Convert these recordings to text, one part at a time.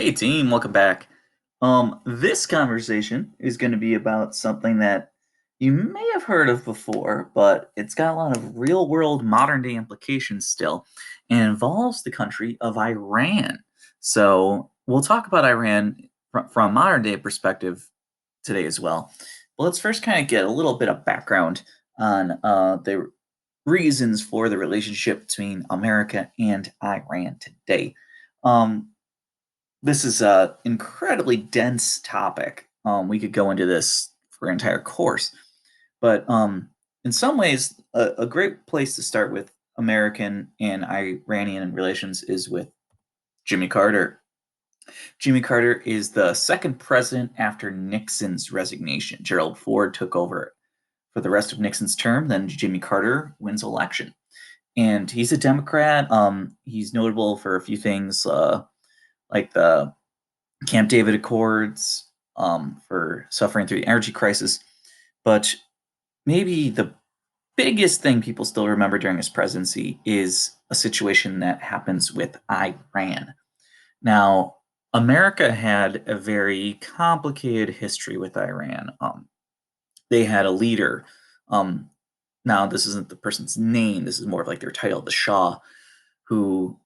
Hey team, welcome back. This conversation is going to be about something that you may have heard of before, but it's got a lot of real world modern day implications still, and involves the country of Iran. So we'll talk about Iran from a modern day perspective today as well. But let's first kind of get a little bit of background on the reasons for the relationship between America and Iran today. Um, this is a incredibly dense topic. We could go into this for an entire course, but in some ways, a great place to start with American and Iranian relations is with Jimmy Carter. Jimmy Carter is the second president after Nixon's resignation. Gerald Ford took over for the rest of Nixon's term. Then Jimmy Carter wins election, and he's a Democrat. He's notable for a few things, like the Camp David Accords, for suffering through the energy crisis. But maybe the biggest thing people still remember during his presidency is a situation that happens with Iran. Now, America had a very complicated history with Iran. They had a leader. Um, Now, this isn't the person's name, this is more of like their title, the Shah, who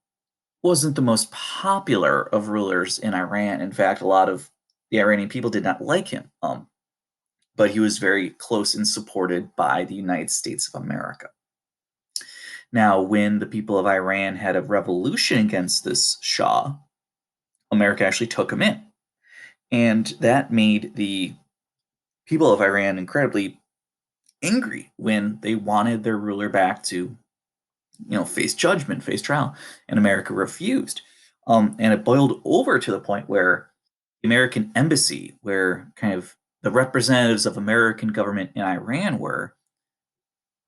wasn't the most popular of rulers in Iran. In fact, a lot of the Iranian people did not like him. But he was very close and supported by the United States of America. Now, when the people of Iran had a revolution against this Shah, America actually took him in. And that made the people of Iran incredibly angry when they wanted their ruler back to, face judgment, face trial, and America refused. And it boiled over to the point where the American embassy, where kind of the representatives of American government in Iran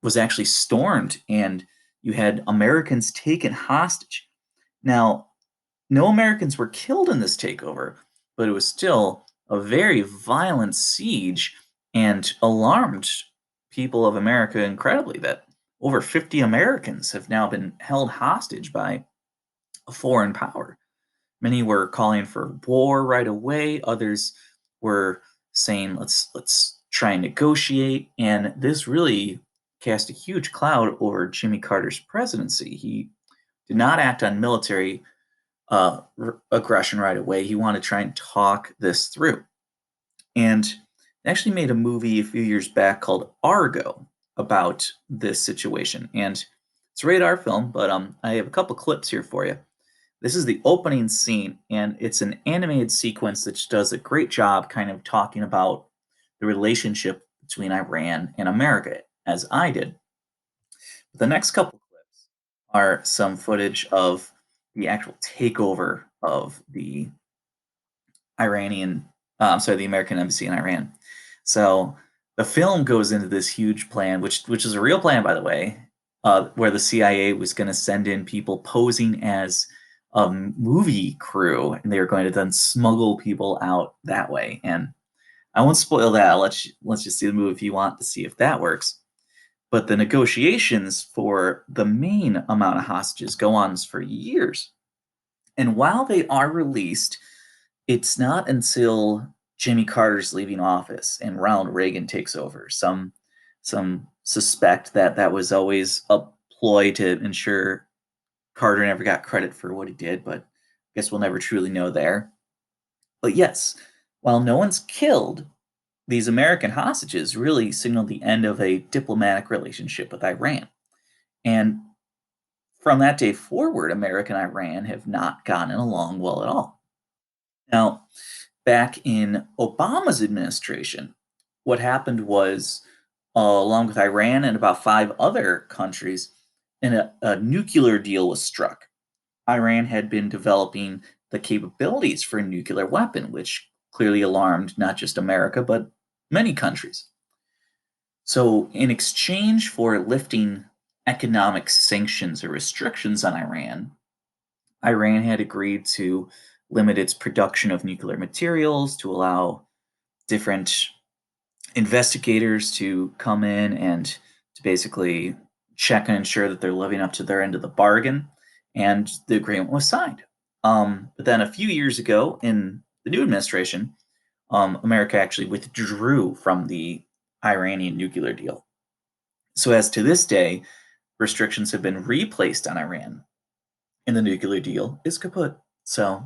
was actually stormed, and you had Americans taken hostage. Now, no Americans were killed in this takeover, but it was still a very violent siege and alarmed people of America incredibly that over 50 Americans have now been held hostage by a foreign power. Many were calling for war right away. Others were saying, let's try and negotiate. And this really cast a huge cloud over Jimmy Carter's presidency. He did not act on military aggression right away. He wanted to try and talk this through. And they actually made a movie a few years back called Argo about this situation. And it's a radar film, but I have a couple clips here for you. This is the opening scene, and it's an animated sequence that does a great job kind of talking about the relationship between Iran and America, as I did. The next couple clips are some footage of the actual takeover of the the American embassy in Iran. So the film goes into this huge plan, which is a real plan, by the way, where the CIA was going to send in people posing as a movie crew, and they were going to then smuggle people out that way. And I won't spoil that. Let's just see the movie if you want to see if that works. But the negotiations for the main amount of hostages go on for years. And while they are released, it's not until Jimmy Carter's leaving office and Ronald Reagan takes over. Some suspect that that was always a ploy to ensure Carter never got credit for what he did, but I guess we'll never truly know there. But yes, while no one's killed, these American hostages really signaled the end of a diplomatic relationship with Iran. And from that day forward, America and Iran have not gotten along well at all. Now, back in Obama's administration, what happened was, along with Iran and about five other countries, a nuclear deal was struck. Iran had been developing the capabilities for a nuclear weapon, which clearly alarmed not just America, but many countries. So, in exchange for lifting economic sanctions or restrictions on Iran, Iran had agreed to limit its production of nuclear materials to allow different investigators to come in and to basically check and ensure that they're living up to their end of the bargain. And the agreement was signed. But then a few years ago, in the new administration, America actually withdrew from the Iranian nuclear deal. So, as to this day, restrictions have been replaced on Iran, and the nuclear deal is kaput. So,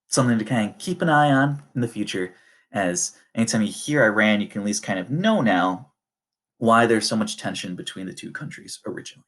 something to kind of keep an eye on in the future, as anytime you hear Iran, you can at least kind of know now why there's so much tension between the two countries originally.